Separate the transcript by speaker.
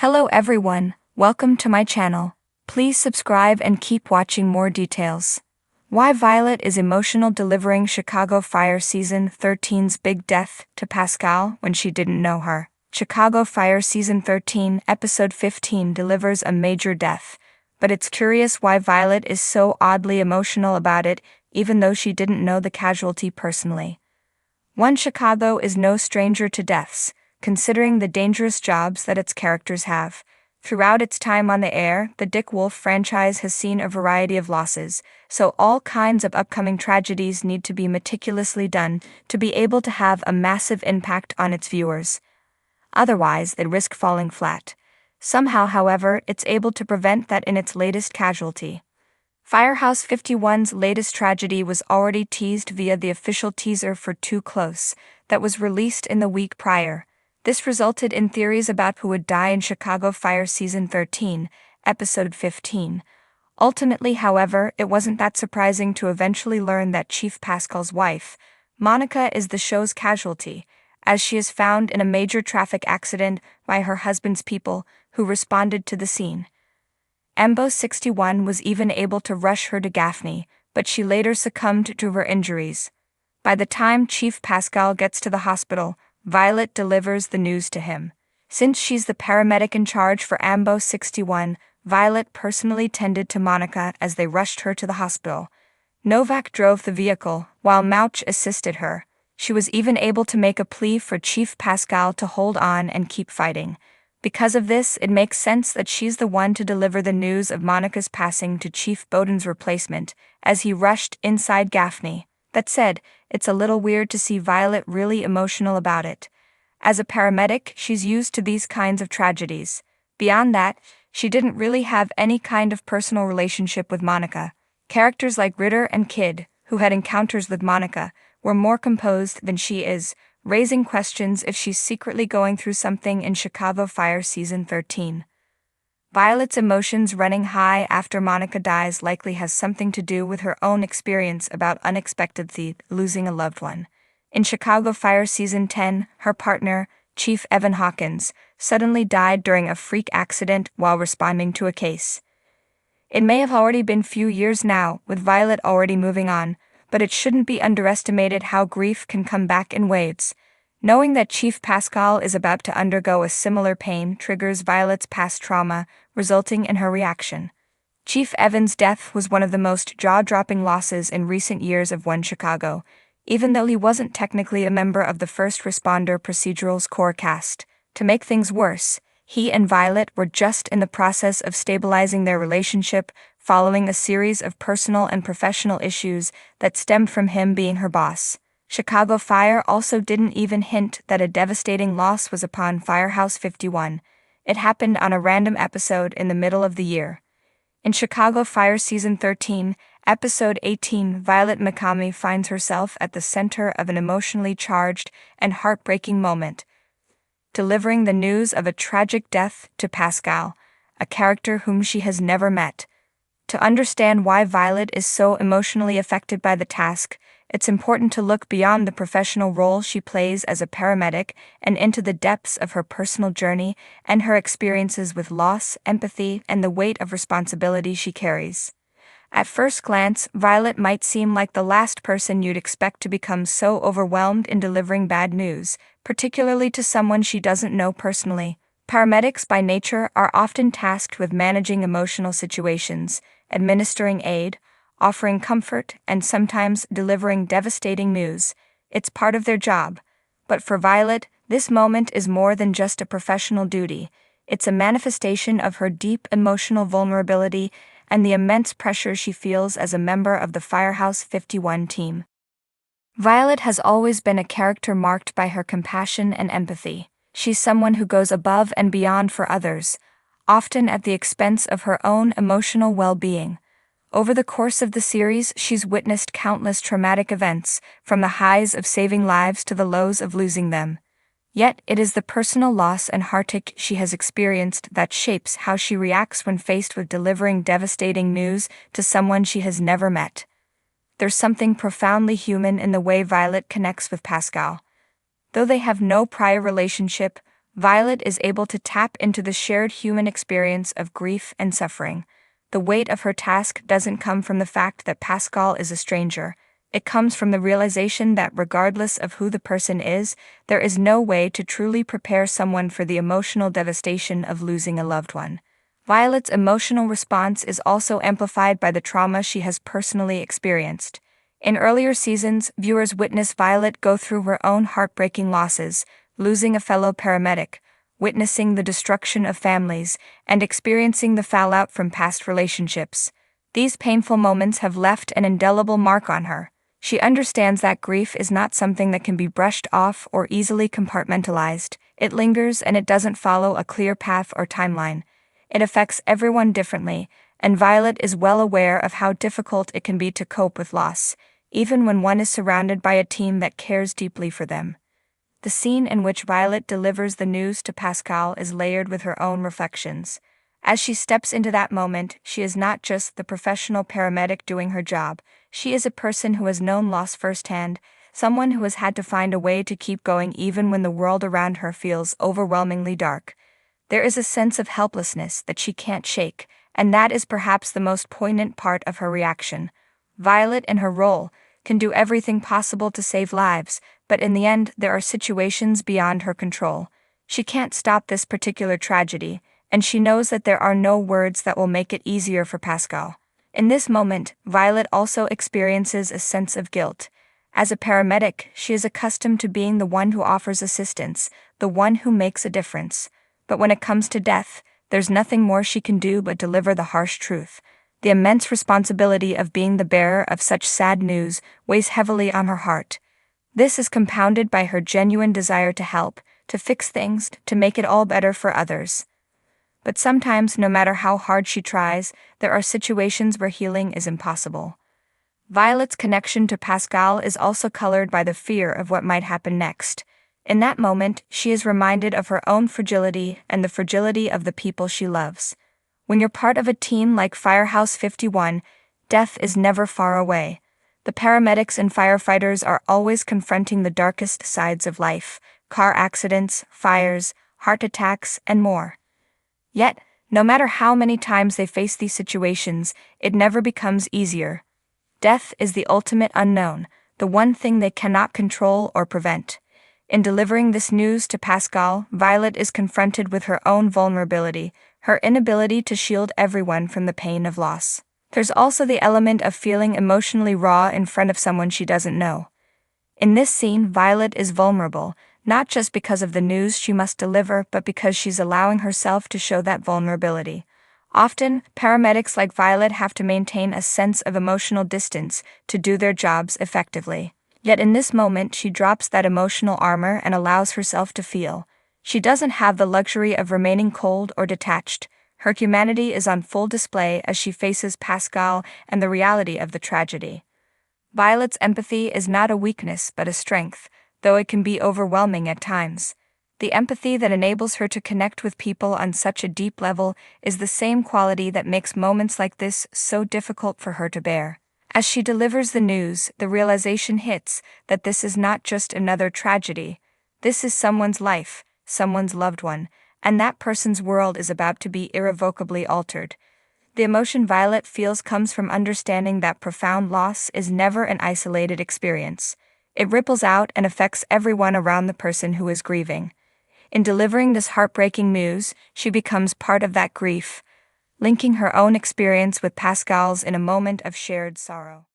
Speaker 1: Hello everyone, welcome to my channel. Please subscribe and keep watching more details. Why Violet is emotional delivering Chicago Fire Season 13's big death to Pascal when she didn't know her. Chicago Fire Season 13, Episode 15 delivers a major death, but it's curious why Violet is so oddly emotional about it, even though she didn't know the casualty personally. Chicago is no stranger to deaths, considering the dangerous jobs that its characters have. Throughout its time on the air, the Dick Wolf franchise has seen a variety of losses, so all kinds of upcoming tragedies need to be meticulously done to be able to have a massive impact on its viewers. Otherwise, they'd risk falling flat. Somehow, however, it's able to prevent that in its latest casualty. Firehouse 51's latest tragedy was already teased via the official teaser for Too Close, that was released in the week prior. This resulted in theories about who would die in Chicago Fire Season 13, Episode 15. Ultimately, however, it wasn't that surprising to eventually learn that Chief Pascal's wife, Monica, is the show's casualty, as she is found in a major traffic accident by her husband's people, who responded to the scene. Ambo 61 was even able to rush her to Gaffney, but she later succumbed to her injuries. By the time Chief Pascal gets to the hospital, Violet delivers the news to him. Since she's the paramedic in charge for Ambo 61, Violet personally tended to Monica as they rushed her to the hospital. Novak drove the vehicle, while Mouch assisted her. She was even able to make a plea for Chief Pascal to hold on and keep fighting. Because of this, it makes sense that she's the one to deliver the news of Monica's passing to Chief Bowden's replacement, as he rushed inside Gaffney. That said, it's a little weird to see Violet really emotional about it. As a paramedic, she's used to these kinds of tragedies. Beyond that, she didn't really have any kind of personal relationship with Monica. Characters like Ritter and Kid, who had encounters with Monica, were more composed than she is, raising questions if she's secretly going through something in Chicago Fire Season 13. Violet's emotions running high after Monica dies likely has something to do with her own experience about unexpectedly losing a loved one. In Chicago Fire Season 10, her partner, Chief Evan Hawkins, suddenly died during a freak accident while responding to a case. It may have already been few years now, with Violet already moving on, but it shouldn't be underestimated how grief can come back in waves. Knowing that Chief Pascal is about to undergo a similar pain triggers Violet's past trauma, resulting in her reaction. Chief Evan's death was one of the most jaw-dropping losses in recent years of One Chicago, even though he wasn't technically a member of the first responder procedural's core cast. To make things worse, he and Violet were just in the process of stabilizing their relationship following a series of personal and professional issues that stemmed from him being her boss. Chicago Fire also didn't even hint that a devastating loss was upon Firehouse 51. It happened on a random episode in the middle of the year. In Chicago Fire Season 13, Episode 18, Violet McCamey finds herself at the center of an emotionally charged and heartbreaking moment, delivering the news of a tragic death to Pascal, a character whom she has never met. To understand why Violet is so emotionally affected by the task, it's important to look beyond the professional role she plays as a paramedic and into the depths of her personal journey and her experiences with loss, empathy, and the weight of responsibility she carries. At first glance, Violet might seem like the last person you'd expect to become so overwhelmed in delivering bad news, particularly to someone she doesn't know personally. Paramedics by nature are often tasked with managing emotional situations, administering aid, offering comfort, and sometimes delivering devastating news. It's part of their job. But for Violet, this moment is more than just a professional duty. It's a manifestation of her deep emotional vulnerability and the immense pressure she feels as a member of the Firehouse 51 team. Violet has always been a character marked by her compassion and empathy. She's someone who goes above and beyond for others, often at the expense of her own emotional well-being. Over the course of the series, she's witnessed countless traumatic events, from the highs of saving lives to the lows of losing them. Yet, it is the personal loss and heartache she has experienced that shapes how she reacts when faced with delivering devastating news to someone she has never met. There's something profoundly human in the way Violet connects with Pascal. Though they have no prior relationship, Violet is able to tap into the shared human experience of grief and suffering. The weight of her task doesn't come from the fact that Pascal is a stranger. It comes from the realization that regardless of who the person is, there is no way to truly prepare someone for the emotional devastation of losing a loved one. Violet's emotional response is also amplified by the trauma she has personally experienced. In earlier seasons, viewers witness Violet go through her own heartbreaking losses, losing a fellow paramedic, witnessing the destruction of families, and experiencing the fallout from past relationships. These painful moments have left an indelible mark on her. She understands that grief is not something that can be brushed off or easily compartmentalized. It lingers and it doesn't follow a clear path or timeline. It affects everyone differently, and Violet is well aware of how difficult it can be to cope with loss, even when one is surrounded by a team that cares deeply for them. The scene in which Violet delivers the news to Pascal is layered with her own reflections. As she steps into that moment, she is not just the professional paramedic doing her job, she is a person who has known loss firsthand, someone who has had to find a way to keep going even when the world around her feels overwhelmingly dark. There is a sense of helplessness that she can't shake, and that is perhaps the most poignant part of her reaction. Violet, in her role, can do everything possible to save lives, but in the end there are situations beyond her control. She can't stop this particular tragedy, and she knows that there are no words that will make it easier for Pascal. In this moment, Violet also experiences a sense of guilt. As a paramedic, she is accustomed to being the one who offers assistance, the one who makes a difference. But when it comes to death, there's nothing more she can do but deliver the harsh truth. The immense responsibility of being the bearer of such sad news weighs heavily on her heart. This is compounded by her genuine desire to help, to fix things, to make it all better for others. But sometimes, no matter how hard she tries, there are situations where healing is impossible. Violet's connection to Pascal is also colored by the fear of what might happen next. In that moment, she is reminded of her own fragility and the fragility of the people she loves. When you're part of a team like Firehouse 51, death is never far away. The paramedics and firefighters are always confronting the darkest sides of life: car accidents, fires, heart attacks, and more. Yet, no matter how many times they face these situations, it never becomes easier. Death is the ultimate unknown, the one thing they cannot control or prevent. In delivering this news to Pascal, Violet is confronted with her own vulnerability, her inability to shield everyone from the pain of loss. There's also the element of feeling emotionally raw in front of someone she doesn't know. In this scene, Violet is vulnerable, not just because of the news she must deliver, but because she's allowing herself to show that vulnerability. Often, paramedics like Violet have to maintain a sense of emotional distance to do their jobs effectively. Yet in this moment, she drops that emotional armor and allows herself to feel. She doesn't have the luxury of remaining cold or detached. Her humanity is on full display as she faces Pascal and the reality of the tragedy. Violet's empathy is not a weakness but a strength, though it can be overwhelming at times. The empathy that enables her to connect with people on such a deep level is the same quality that makes moments like this so difficult for her to bear. As she delivers the news, the realization hits that this is not just another tragedy. This is someone's life, someone's loved one, and that person's world is about to be irrevocably altered. The emotion Violet feels comes from understanding that profound loss is never an isolated experience. It ripples out and affects everyone around the person who is grieving. In delivering this heartbreaking news, she becomes part of that grief, linking her own experience with Pascal's in a moment of shared sorrow.